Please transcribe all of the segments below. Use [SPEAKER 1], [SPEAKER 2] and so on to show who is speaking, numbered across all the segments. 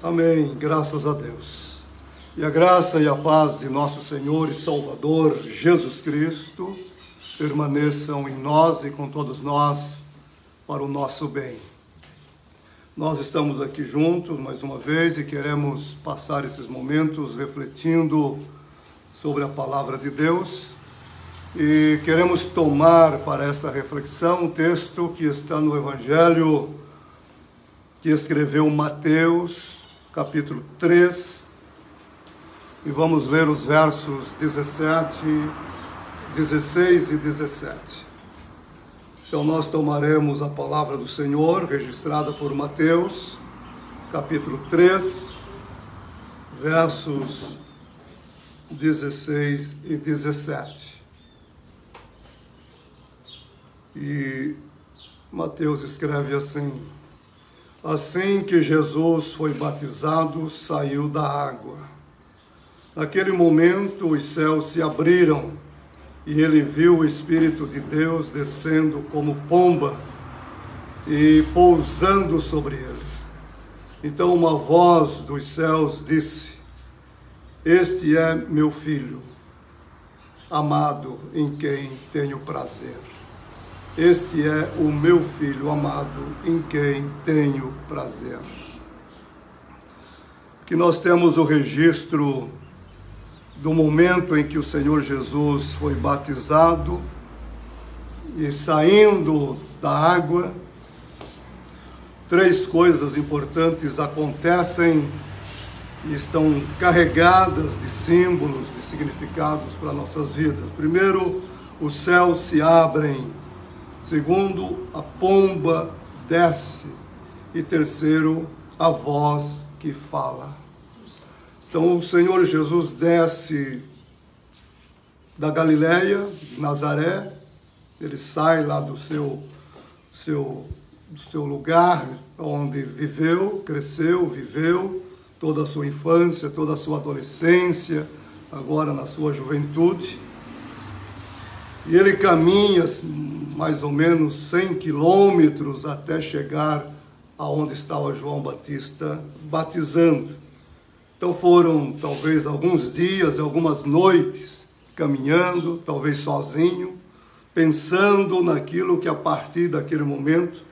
[SPEAKER 1] Amém, graças a Deus. E a graça e a paz de nosso Senhor e Salvador Jesus Cristo permaneçam em nós e com todos nós para o nosso bem. Nós estamos aqui juntos mais uma vez e queremos passar esses momentos refletindo sobre a palavra de Deus e queremos tomar para essa reflexão um texto que está no Evangelho que escreveu Mateus, capítulo 3, e vamos ler os versos 16 e 17. Então nós tomaremos a palavra do Senhor, registrada por Mateus, capítulo 3, versos 16 e 17. E Mateus escreve assim: Assim que Jesus foi batizado, saiu da água. Naquele momento, os céus se abriram e ele viu o Espírito de Deus descendo como pomba e pousando sobre ele. Então uma voz dos céus disse: Este é meu filho, amado, em quem tenho prazer. Este é o meu Filho amado, em quem tenho prazer. Que nós temos o registro do momento em que o Senhor Jesus foi batizado e saindo da água, três coisas importantes acontecem e estão carregadas de símbolos, de significados para nossas vidas. Primeiro, os céus se abrem. Segundo, a pomba desce. E terceiro, a voz que fala. Então, o Senhor Jesus desce da Galileia, de Nazaré. Ele sai lá do seu lugar, onde viveu, cresceu, viveu toda a sua infância, toda a sua adolescência, agora na sua juventude. E ele caminha mais ou menos 100 quilômetros até chegar aonde estava João Batista batizando. Então foram talvez alguns dias, algumas noites, caminhando, talvez sozinho, pensando naquilo que a partir daquele momento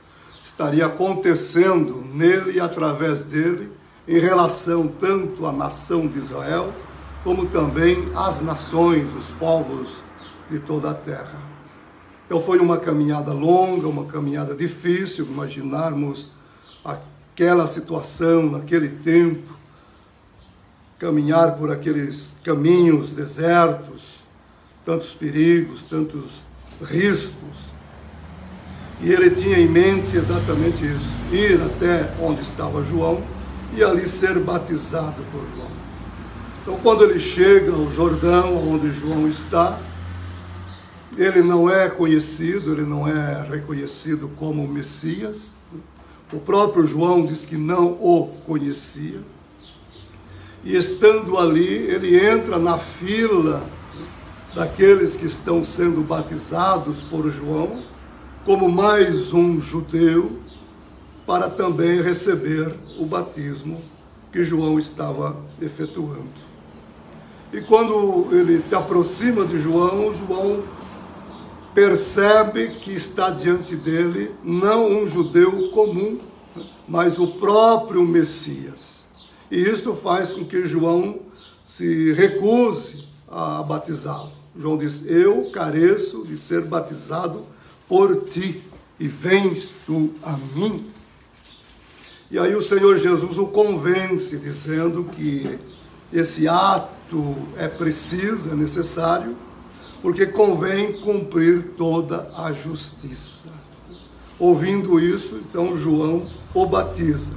[SPEAKER 1] estaria acontecendo nele e através dele, em relação tanto à nação de Israel, como também às nações, os povos de toda a terra. Então foi uma caminhada longa, uma caminhada difícil, imaginarmos aquela situação, naquele tempo, caminhar por aqueles caminhos desertos, tantos perigos, tantos riscos. E ele tinha em mente exatamente isso, ir até onde estava João e ali ser batizado por João. Então quando ele chega ao Jordão, onde João está, ele não é conhecido, ele não é reconhecido como Messias. O próprio João diz que não o conhecia. E estando ali, ele entra na fila daqueles que estão sendo batizados por João, como mais um judeu, para também receber o batismo que João estava efetuando. E quando ele se aproxima de João, João percebe que está diante dele não um judeu comum, mas o próprio Messias. E isto faz com que João se recuse a batizá-lo. João diz: Eu careço de ser batizado por ti, e vens tu a mim? E aí o Senhor Jesus o convence, dizendo que esse ato é preciso, é necessário, porque convém cumprir toda a justiça. Ouvindo isso, então João o batiza.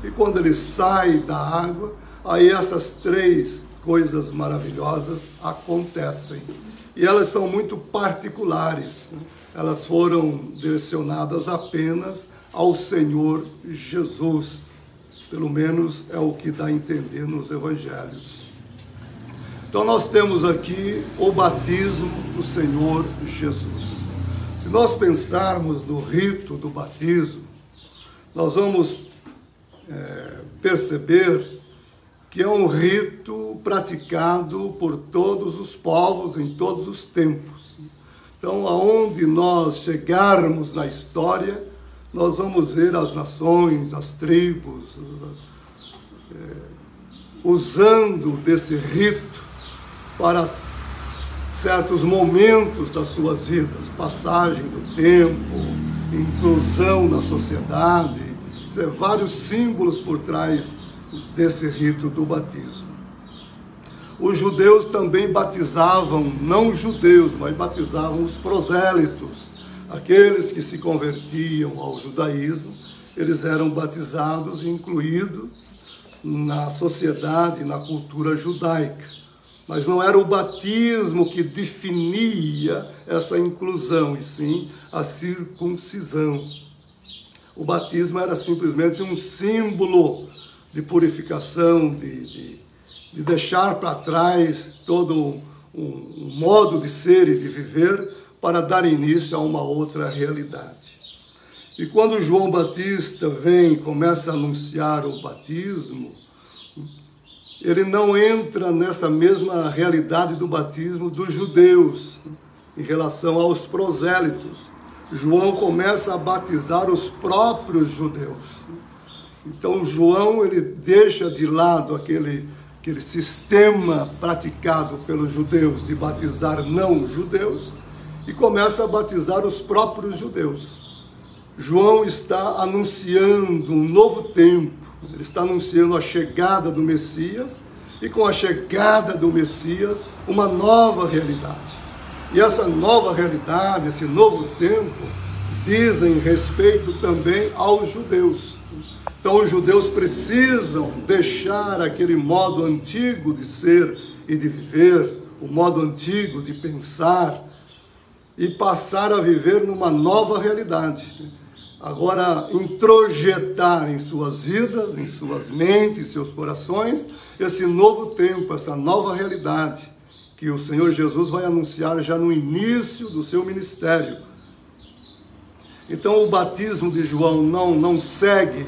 [SPEAKER 1] E quando ele sai da água, aí essas três coisas maravilhosas acontecem. E elas são muito particulares, né? Elas foram direcionadas apenas ao Senhor Jesus. Pelo menos é o que dá a entender nos evangelhos. Então nós temos aqui o batismo do Senhor Jesus. Se nós pensarmos no rito do batismo, nós vamos perceber que é um rito praticado por todos os povos em todos os tempos. Então, aonde nós chegarmos na história, nós vamos ver as nações, as tribos, usando desse rito para certos momentos das suas vidas, passagem do tempo, inclusão na sociedade, vários símbolos por trás desse rito do batismo. Os judeus também batizavam, não judeus, mas batizavam os prosélitos, aqueles que se convertiam ao judaísmo, eles eram batizados e incluídos na sociedade, na cultura judaica. Mas não era o batismo que definia essa inclusão, e sim a circuncisão. O batismo era simplesmente um símbolo de purificação, de deixar para trás todo um modo de ser e de viver para dar início a uma outra realidade. E quando João Batista vem e começa a anunciar o batismo, ele não entra nessa mesma realidade do batismo dos judeus em relação aos prosélitos. João começa a batizar os próprios judeus. Então João, ele deixa de lado aquele sistema praticado pelos judeus de batizar não judeus e começa a batizar os próprios judeus. João está anunciando um novo tempo, ele está anunciando a chegada do Messias e com a chegada do Messias uma nova realidade. E essa nova realidade, esse novo tempo, dizem respeito também aos judeus. Então os judeus precisam deixar aquele modo antigo de ser e de viver, o modo antigo de pensar, e passar a viver numa nova realidade. Agora, introjetar em suas vidas, em suas mentes, em seus corações, esse novo tempo, essa nova realidade, que o Senhor Jesus vai anunciar já no início do seu ministério. Então, o batismo de João não segue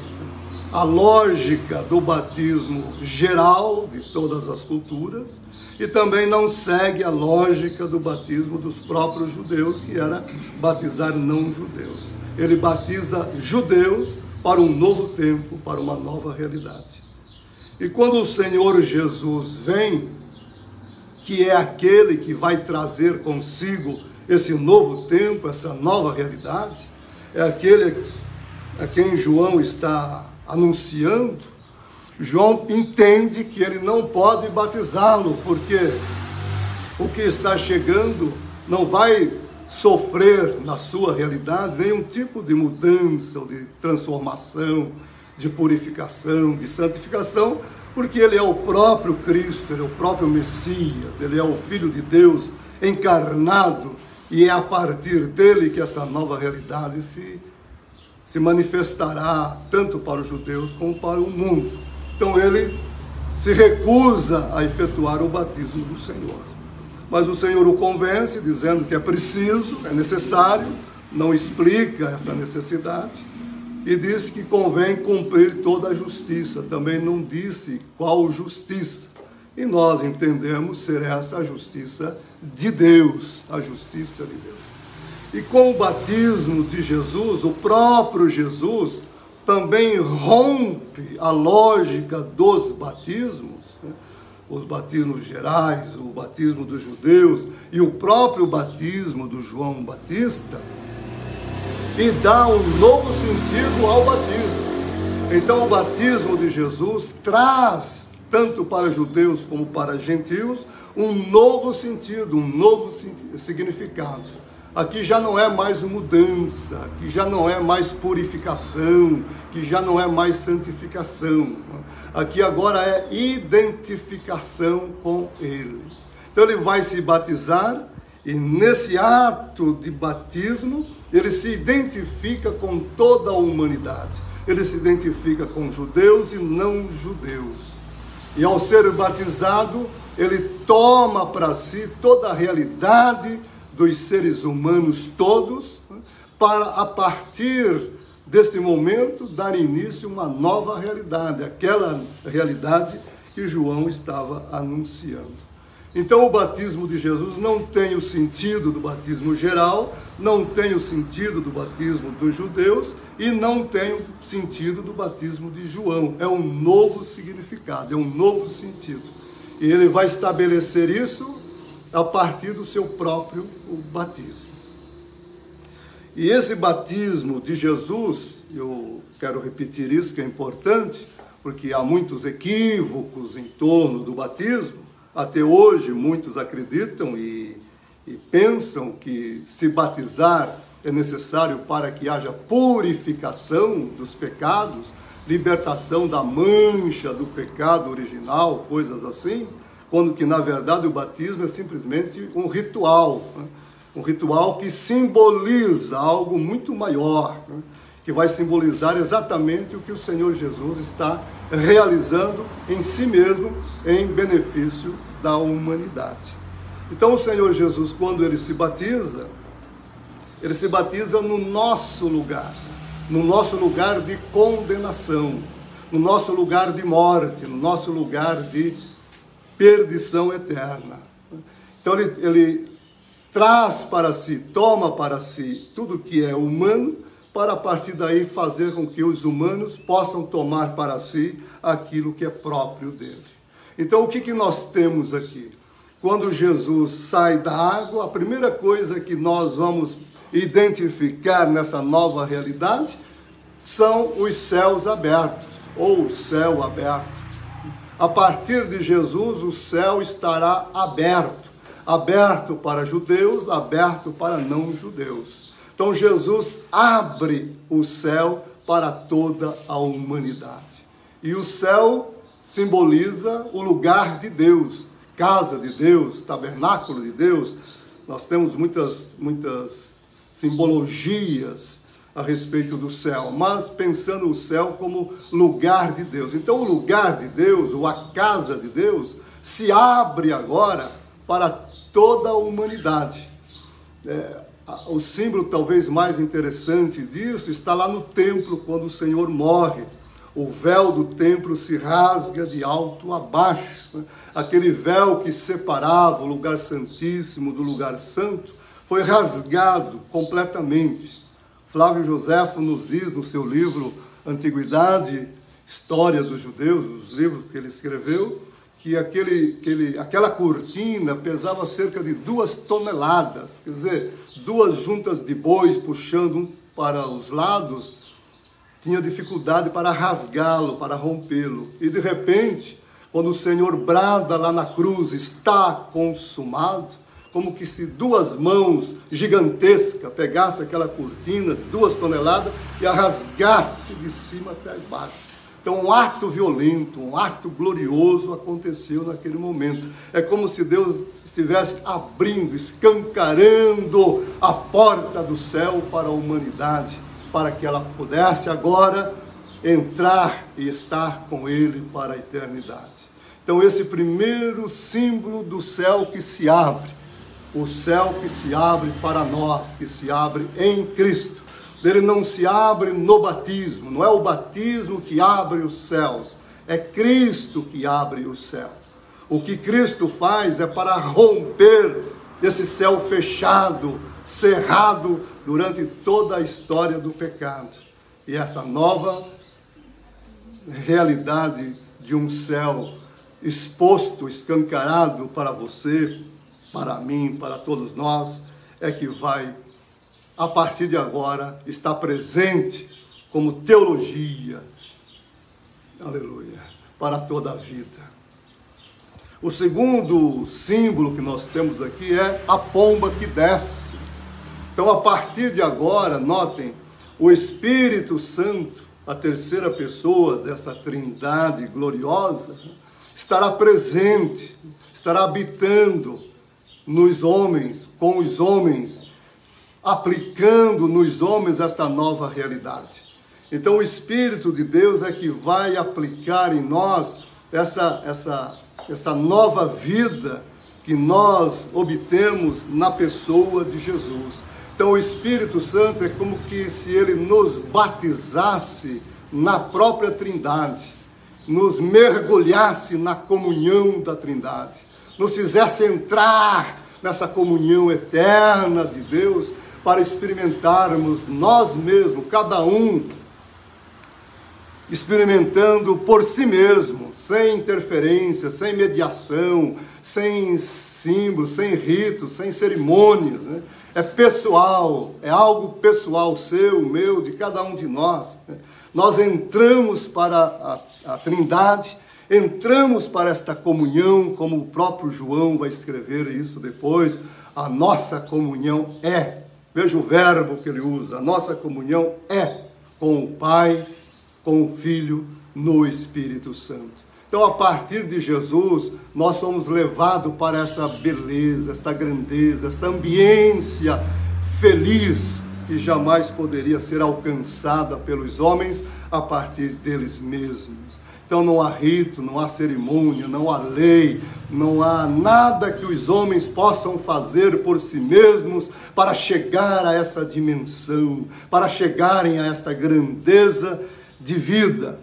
[SPEAKER 1] a lógica do batismo geral de todas as culturas e também não segue a lógica do batismo dos próprios judeus, que era batizar não judeus. Ele batiza judeus para um novo tempo, para uma nova realidade. E quando o Senhor Jesus vem, que é aquele que vai trazer consigo esse novo tempo, essa nova realidade, é aquele a quem João está anunciando, João entende que ele não pode batizá-lo, porque o que está chegando não vai sofrer na sua realidade nenhum tipo de mudança, de transformação, de purificação, de santificação, porque ele é o próprio Cristo, ele é o próprio Messias, ele é o Filho de Deus encarnado, e é a partir dele que essa nova realidade se manifestará tanto para os judeus como para o mundo. Então ele se recusa a efetuar o batismo do Senhor. Mas o Senhor o convence, dizendo que é preciso, é necessário, não explica essa necessidade, e diz que convém cumprir toda a justiça. Também não disse qual justiça. E nós entendemos ser essa a justiça de Deus, a justiça de Deus. E com o batismo de Jesus, o próprio Jesus também rompe a lógica dos batismos, né? Os batismos gerais, o batismo dos judeus e o próprio batismo do João Batista, e dá um novo sentido ao batismo. Então o batismo de Jesus traz, tanto para judeus como para gentios, um novo sentido, um novo significado. Aqui já não é mais mudança, aqui já não é mais purificação, que já não é mais santificação. Aqui agora é identificação com Ele. Então ele vai se batizar e nesse ato de batismo ele se identifica com toda a humanidade. Ele se identifica com judeus e não judeus. E ao ser batizado, ele toma para si toda a realidade dos seres humanos todos, para a partir desse momento, dar início a uma nova realidade, aquela realidade que João estava anunciando. Então, o batismo de Jesus não tem o sentido do batismo geral, não tem o sentido do batismo dos judeus e não tem o sentido do batismo de João. É um novo significado, é um novo sentido. E ele vai estabelecer isso a partir do seu próprio batismo. E esse batismo de Jesus, eu quero repetir isso que é importante, porque há muitos equívocos em torno do batismo. Até hoje, muitos acreditam e pensam que se batizar é necessário para que haja purificação dos pecados, libertação da mancha do pecado original, coisas assim, quando que, na verdade, o batismo é simplesmente um ritual, né? Um ritual que simboliza algo muito maior, né? Que vai simbolizar exatamente o que o Senhor Jesus está realizando em si mesmo, em benefício da humanidade. Então, o Senhor Jesus, quando ele se batiza no nosso lugar de condenação, no nosso lugar de morte, no nosso lugar de perdição eterna. Então, ele traz para si, toma para si tudo que é humano, para a partir daí fazer com que os humanos possam tomar para si aquilo que é próprio dele. Então, o que nós temos aqui? Quando Jesus sai da água, a primeira coisa que nós vamos identificar nessa nova realidade são os céus abertos, ou o céu aberto. A partir de Jesus, o céu estará aberto. Aberto para judeus, aberto para não-judeus. Então, Jesus abre o céu para toda a humanidade. E o céu simboliza o lugar de Deus, casa de Deus, tabernáculo de Deus. Nós temos muitas simbologias a respeito do céu, mas pensando o céu como lugar de Deus. Então, o lugar de Deus, ou a casa de Deus, se abre agora para toda a humanidade. O símbolo talvez mais interessante disso está lá no templo, quando o Senhor morre. O véu do templo se rasga de alto a baixo. Aquele véu que separava o lugar santíssimo do lugar santo foi rasgado completamente. Flávio Joséfo nos diz no seu livro Antiguidade, História dos Judeus, os livros que ele escreveu, que aquela cortina pesava cerca de 2 toneladas, quer dizer, 2 juntas de bois puxando um para os lados, tinha dificuldade para rasgá-lo, para rompê-lo. E de repente, quando o Senhor brada lá na cruz, está consumado, como que se 2 mãos gigantescas pegassem aquela cortina, 2 toneladas, e a rasgasse de cima até baixo. Então, um ato violento, um ato glorioso aconteceu naquele momento. É como se Deus estivesse abrindo, escancarando a porta do céu para a humanidade, para que ela pudesse agora entrar e estar com Ele para a eternidade. Então, esse primeiro símbolo do céu que se abre, o céu que se abre para nós, que se abre em Cristo. Ele não se abre no batismo, não é o batismo que abre os céus, é Cristo que abre o céu. O que Cristo faz é para romper esse céu fechado, cerrado durante toda a história do pecado. E essa nova realidade de um céu exposto, escancarado para você, para mim, para todos nós, é que vai, a partir de agora, está presente como teologia, aleluia, para toda a vida. O segundo símbolo que nós temos aqui é a pomba que desce. Então, a partir de agora, notem, o Espírito Santo, a terceira pessoa dessa trindade gloriosa, estará presente, estará habitando nos homens, com os homens, aplicando nos homens esta nova realidade. Então, o Espírito de Deus é que vai aplicar em nós essa nova vida que nós obtemos na pessoa de Jesus. Então o Espírito Santo é como que se ele nos batizasse na própria Trindade, nos mergulhasse na comunhão da Trindade, nos fizesse entrar nessa comunhão eterna de Deus, para experimentarmos nós mesmos, cada um, experimentando por si mesmo, sem interferência, sem mediação, sem símbolos, sem ritos, sem cerimônias, né? É pessoal, é algo pessoal, seu, meu, de cada um de nós. Nós entramos para a Trindade, entramos para esta comunhão, como o próprio João vai escrever isso depois. A nossa comunhão veja o verbo que ele usa, a nossa comunhão é com o Pai, com o Filho, no Espírito Santo. Então, a partir de Jesus, nós somos levados para essa beleza, esta grandeza, essa ambiência feliz que jamais poderia ser alcançada pelos homens a partir deles mesmos. Então não há rito, não há cerimônia, não há lei, não há nada que os homens possam fazer por si mesmos para chegar a essa dimensão, para chegarem a esta grandeza de vida.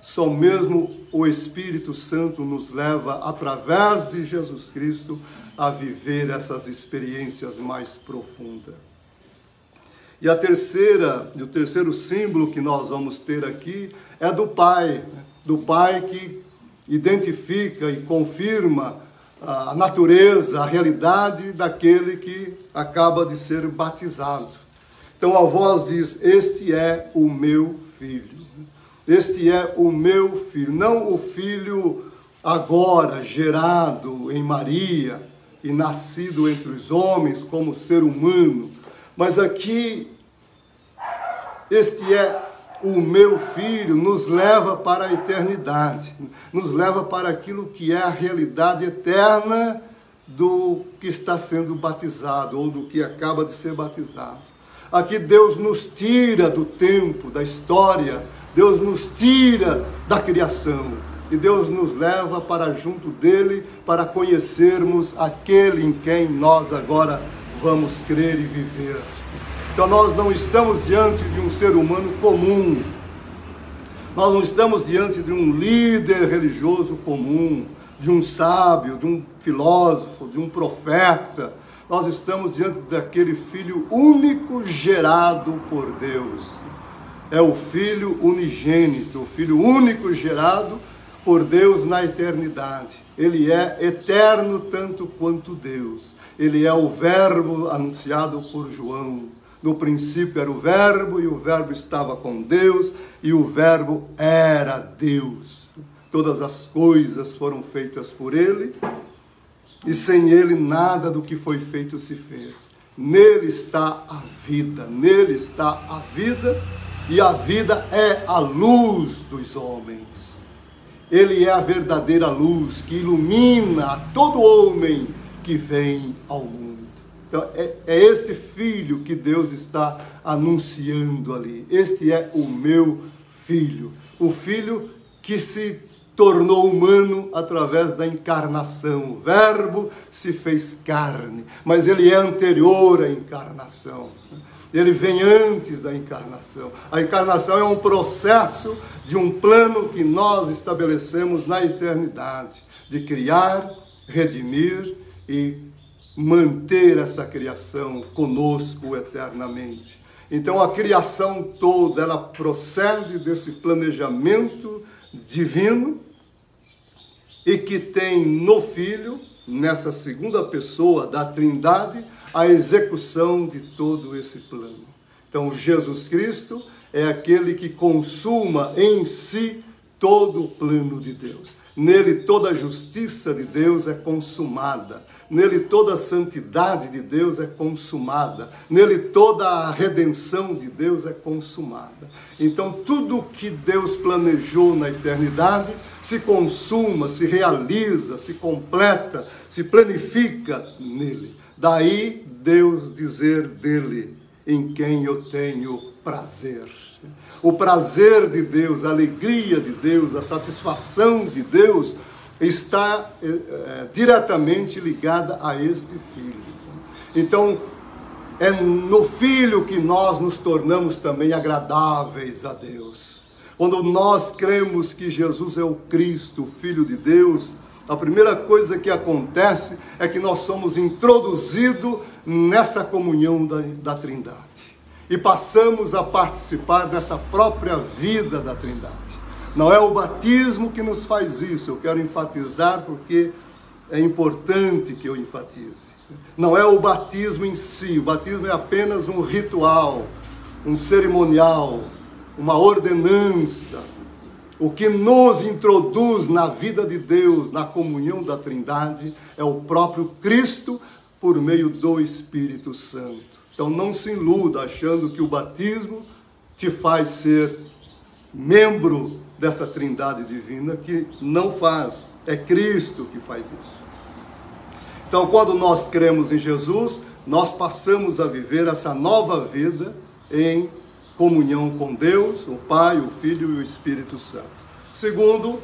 [SPEAKER 1] Só mesmo o Espírito Santo nos leva, através de Jesus Cristo, a viver essas experiências mais profundas. E o terceiro símbolo que nós vamos ter aqui é do Pai que identifica e confirma a natureza, a realidade daquele que acaba de ser batizado. Então a voz diz: este é o meu filho. Este é o meu filho, não o filho agora gerado em Maria e nascido entre os homens como ser humano, mas aqui, este é o meu filho, nos leva para a eternidade, nos leva para aquilo que é a realidade eterna do que está sendo batizado, ou do que acaba de ser batizado. Aqui Deus nos tira do tempo, da história, Deus nos tira da criação, e Deus nos leva para junto dele, para conhecermos aquele em quem nós agora vamos crer e viver. Então nós não estamos diante de um ser humano comum, nós não estamos diante de um líder religioso comum, de um sábio, de um filósofo, de um profeta. Nós estamos diante daquele Filho único gerado por Deus. É o Filho unigênito, o Filho único gerado por Deus na eternidade. Ele é eterno tanto quanto Deus. Ele é o Verbo anunciado por João. No princípio era o Verbo, e o Verbo estava com Deus, e o Verbo era Deus. Todas as coisas foram feitas por ele, e sem ele nada do que foi feito se fez. Nele está a vida, e a vida é a luz dos homens. Ele é a verdadeira luz que ilumina a todo homem que vem ao mundo. Então, é este Filho que Deus está anunciando ali. Este é o meu Filho. O Filho que se tornou humano através da encarnação. O Verbo se fez carne, mas ele é anterior à encarnação. Ele vem antes da encarnação. A encarnação é um processo de um plano que nós estabelecemos na eternidade, de criar, redimir e manter essa criação conosco eternamente. Então a criação toda, ela procede desse planejamento divino, e que tem no Filho, nessa segunda pessoa da Trindade, a execução de todo esse plano. Então Jesus Cristo é aquele que consuma em si todo o plano de Deus. Nele toda a justiça de Deus é consumada. Nele toda a santidade de Deus é consumada. Nele toda a redenção de Deus é consumada. Então tudo que Deus planejou na eternidade se consuma, se realiza, se completa, se planifica nele. Daí Deus dizer dele: em quem eu tenho prazer. O prazer de Deus, a alegria de Deus, a satisfação de Deus está diretamente ligada a este Filho. Então, É no Filho que nós nos tornamos também agradáveis a Deus. Quando nós cremos que Jesus é o Cristo, o Filho de Deus, a primeira coisa que acontece é que nós somos introduzidos nessa comunhão da Trindade. E passamos a participar dessa própria vida da Trindade. Não é o batismo que nos faz isso, eu quero enfatizar porque é importante que eu enfatize. Não é o batismo em si, o batismo é apenas um ritual, um cerimonial, uma ordenança. O que nos introduz na vida de Deus, na comunhão da Trindade, é o próprio Cristo por meio do Espírito Santo. Então não se iluda achando que o batismo te faz ser membro dessa Trindade divina, que não faz, é Cristo que faz isso. Então quando nós cremos em Jesus, nós passamos a viver essa nova vida em comunhão com Deus, o Pai, o Filho e o Espírito Santo. Segundo,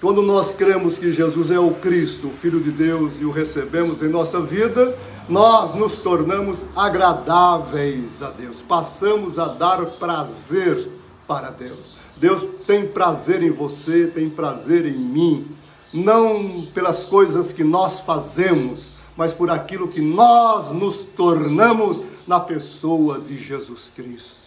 [SPEAKER 1] quando nós cremos que Jesus é o Cristo, o Filho de Deus, e o recebemos em nossa vida, nós nos tornamos agradáveis a Deus, passamos a dar prazer para Deus. Deus tem prazer em você, tem prazer em mim, não pelas coisas que nós fazemos, mas por aquilo que nós nos tornamos na pessoa de Jesus Cristo.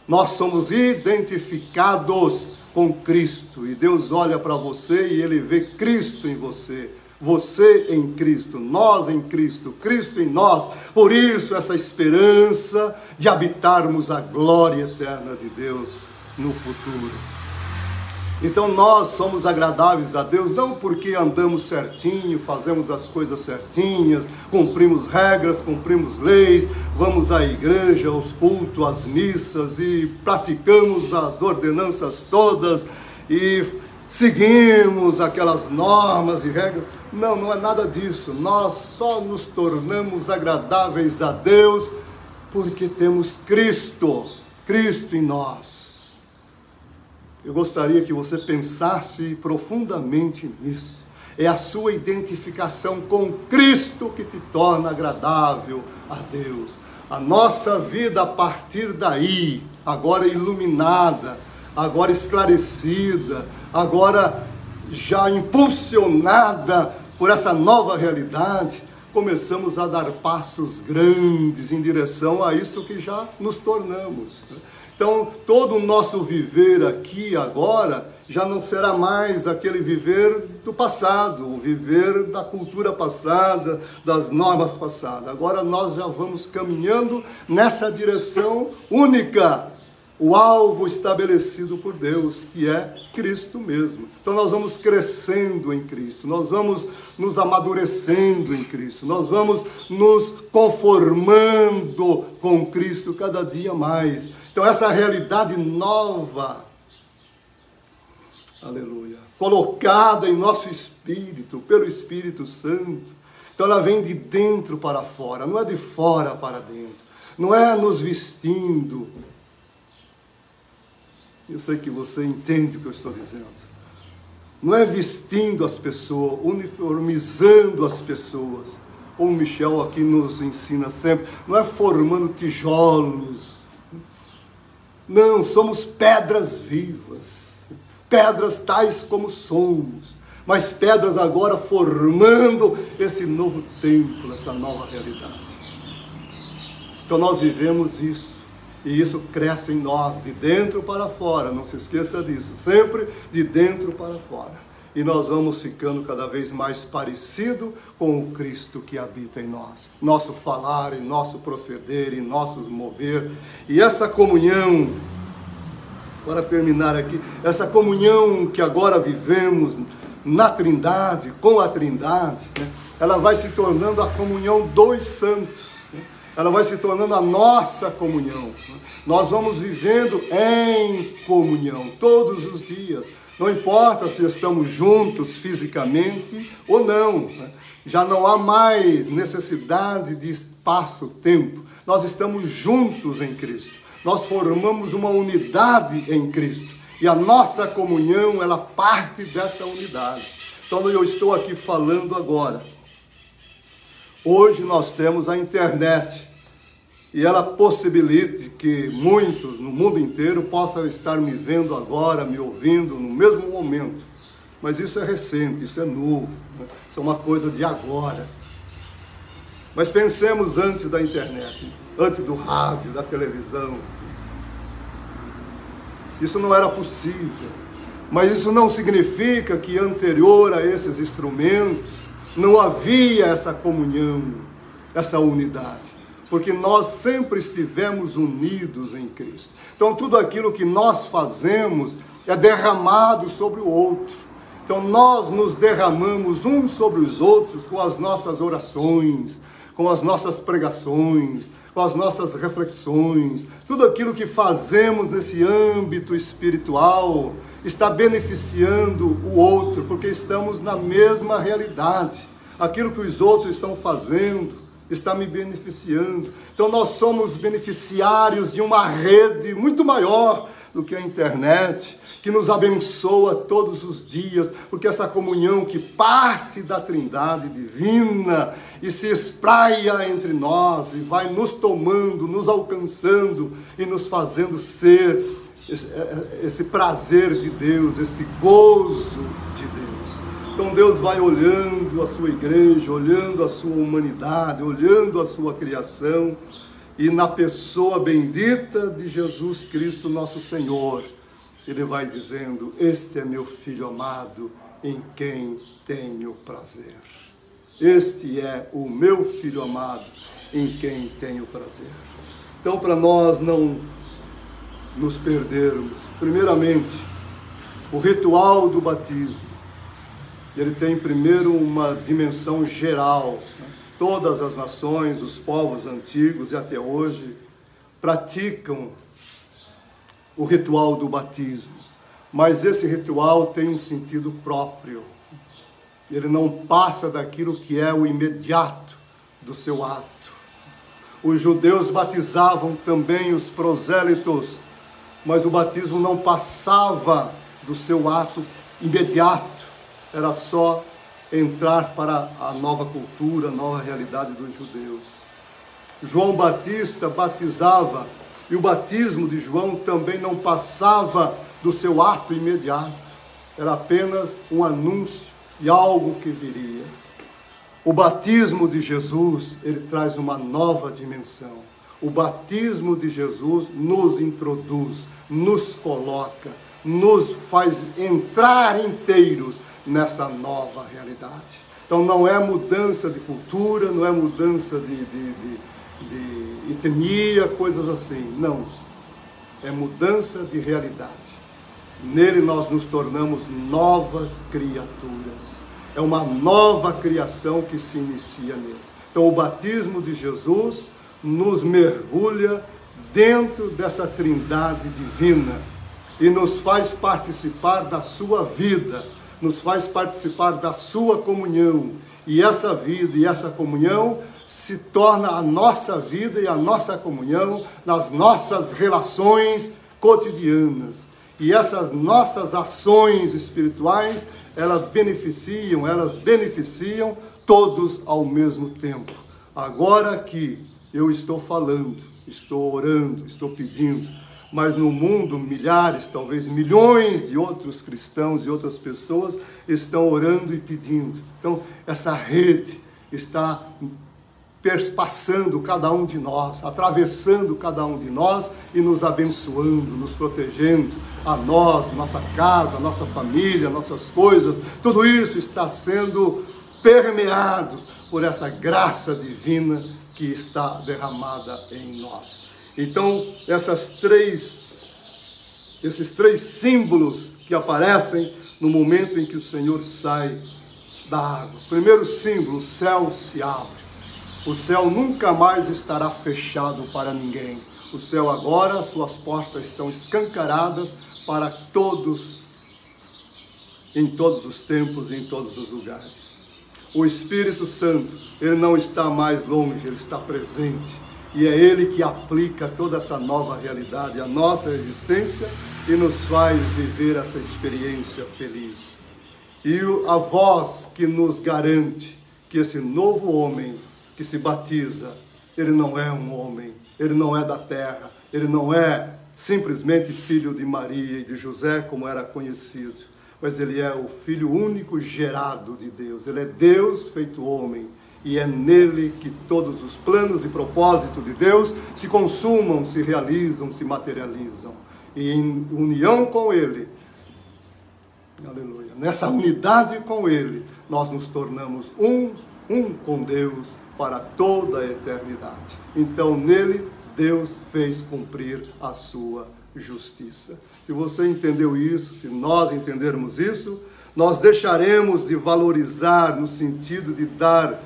[SPEAKER 1] Nós somos identificados com Cristo, e Deus olha para você e Ele vê Cristo em você. Você em Cristo, nós em Cristo, Cristo em nós. Por isso essa esperança de habitarmos a glória eterna de Deus no futuro. Então nós somos agradáveis a Deus não porque andamos certinho, fazemos as coisas certinhas, cumprimos regras, cumprimos leis, vamos à igreja, aos cultos, às missas e praticamos as ordenanças todas e seguimos aquelas normas e regras. Não, não é nada disso. Nós só nos tornamos agradáveis a Deus porque temos Cristo, Cristo em nós. Eu gostaria que você pensasse profundamente nisso. É a sua identificação com Cristo que te torna agradável a Deus. A nossa vida a partir daí, agora iluminada, agora esclarecida, agora já impulsionada por essa nova realidade, começamos a dar passos grandes em direção a isso que já nos tornamos. Então, todo o nosso viver aqui agora já não será mais aquele viver do passado, o viver da cultura passada, das normas passadas. Agora nós já vamos caminhando nessa direção única, o alvo estabelecido por Deus, que é Cristo mesmo. Então nós vamos crescendo em Cristo, nós vamos nos amadurecendo em Cristo, nós vamos nos conformando com Cristo cada dia mais. Então essa realidade nova, aleluia, colocada em nosso espírito, pelo Espírito Santo, então ela vem de dentro para fora, não é de fora para dentro, não é nos vestindo. Eu sei que você entende o que eu estou dizendo. Não é vestindo as pessoas, uniformizando as pessoas, como o Michel aqui nos ensina sempre, não é formando tijolos. Não, somos pedras vivas, pedras tais como somos, mas pedras agora formando esse novo templo, essa nova realidade. Então nós vivemos isso. E isso cresce em nós, de dentro para fora, não se esqueça disso, sempre de dentro para fora. E nós vamos ficando cada vez mais parecido com o Cristo que habita em nós. Nosso falar, em nosso proceder, em nosso mover. E essa comunhão, para terminar aqui, essa comunhão que agora vivemos na Trindade, com a Trindade, né, ela vai se tornando a comunhão dos santos. Ela vai se tornando a nossa comunhão. Nós vamos vivendo em comunhão todos os dias. Não importa se estamos juntos fisicamente ou não. Já não há mais necessidade de espaço-tempo. Nós estamos juntos em Cristo. Nós formamos uma unidade em Cristo. E a nossa comunhão, ela parte dessa unidade. Então eu estou aqui falando agora. Hoje nós temos a internet, e ela possibilite que muitos no mundo inteiro possam estar me vendo agora, me ouvindo no mesmo momento. Mas isso é recente, isso é novo, né? Isso é uma coisa de agora. Mas pensemos antes da internet, antes do rádio, da televisão. Isso não era possível. Mas isso não significa que anterior a esses instrumentos não havia essa comunhão, essa unidade. Porque nós sempre estivemos unidos em Cristo. Então tudo aquilo que nós fazemos é derramado sobre o outro. Então nós nos derramamos uns sobre os outros com as nossas orações, com as nossas pregações, com as nossas reflexões. Tudo aquilo que fazemos nesse âmbito espiritual está beneficiando o outro, porque estamos na mesma realidade. Aquilo que os outros estão fazendo está me beneficiando. Então nós somos beneficiários de uma rede muito maior do que a internet, que nos abençoa todos os dias, porque essa comunhão que parte da Trindade divina e se espraia entre nós e vai nos tomando, nos alcançando e nos fazendo ser esse prazer de Deus, esse gozo de Deus. Então Deus vai olhando a sua igreja, olhando a sua humanidade, olhando a sua criação, e na pessoa bendita de Jesus Cristo, nosso Senhor, Ele vai dizendo: este é meu Filho amado, em quem tenho prazer. Este é o meu Filho amado, em quem tenho prazer. Então, para nós não nos perdermos, primeiramente, o ritual do batismo, ele tem primeiro uma dimensão geral. Todas as nações, os povos antigos e até hoje, praticam o ritual do batismo. Mas esse ritual tem um sentido próprio. Ele não passa daquilo que é o imediato do seu ato. Os judeus batizavam também os prosélitos, mas o batismo não passava do seu ato imediato. Era só entrar para a nova cultura, a nova realidade dos judeus. João Batista batizava, e o batismo de João também não passava do seu ato imediato. Era apenas um anúncio de algo que viria. O batismo de Jesus, ele traz uma nova dimensão. O batismo de Jesus nos introduz, nos coloca, nos faz entrar inteiros nessa nova realidade. Então não é mudança de cultura, não é mudança de etnia, coisas assim. Não. É mudança de realidade. Nele nós nos tornamos novas criaturas. É uma nova criação que se inicia nele. Então o batismo de Jesus nos mergulha dentro dessa trindade divina e nos faz participar da sua vida, nos faz participar da sua comunhão. E essa vida e essa comunhão se torna a nossa vida e a nossa comunhão nas nossas relações cotidianas. E essas nossas ações espirituais, elas beneficiam todos ao mesmo tempo. Agora que eu estou falando, estou orando, estou pedindo, mas no mundo milhares, talvez milhões de outros cristãos e outras pessoas estão orando e pedindo. Então, essa rede está perpassando cada um de nós, atravessando cada um de nós e nos abençoando, nos protegendo, a nós, nossa casa, nossa família, nossas coisas. Tudo isso está sendo permeado por essa graça divina que está derramada em nós. Então, esses três símbolos que aparecem no momento em que o Senhor sai da água. Primeiro símbolo, o céu se abre. O céu nunca mais estará fechado para ninguém. O céu agora, suas portas estão escancaradas para todos, em todos os tempos e em todos os lugares. O Espírito Santo, ele não está mais longe, ele está presente. E é ele que aplica toda essa nova realidade à nossa existência e nos faz viver essa experiência feliz. E a voz que nos garante que esse novo homem que se batiza, ele não é um homem Ele não é da terra, ele não é simplesmente filho de Maria e de José, como era conhecido, mas ele é o Filho único gerado de Deus. Ele é Deus feito homem, e é nele que todos os planos e propósitos de Deus se consumam, se realizam, se materializam. E em união com ele, aleluia, nessa unidade com ele, nós nos tornamos um com Deus para toda a eternidade. Então, nele, Deus fez cumprir a sua justiça. Se você entendeu isso, se nós entendermos isso, nós deixaremos de valorizar no sentido de dar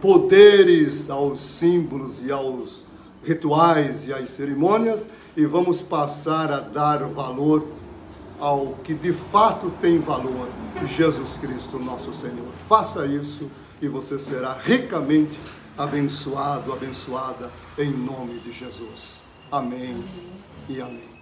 [SPEAKER 1] poderes aos símbolos e aos rituais e às cerimônias, e vamos passar a dar valor ao que de fato tem valor, Jesus Cristo, nosso Senhor. Faça isso e você será ricamente abençoado, abençoada, em nome de Jesus. Amém e amém.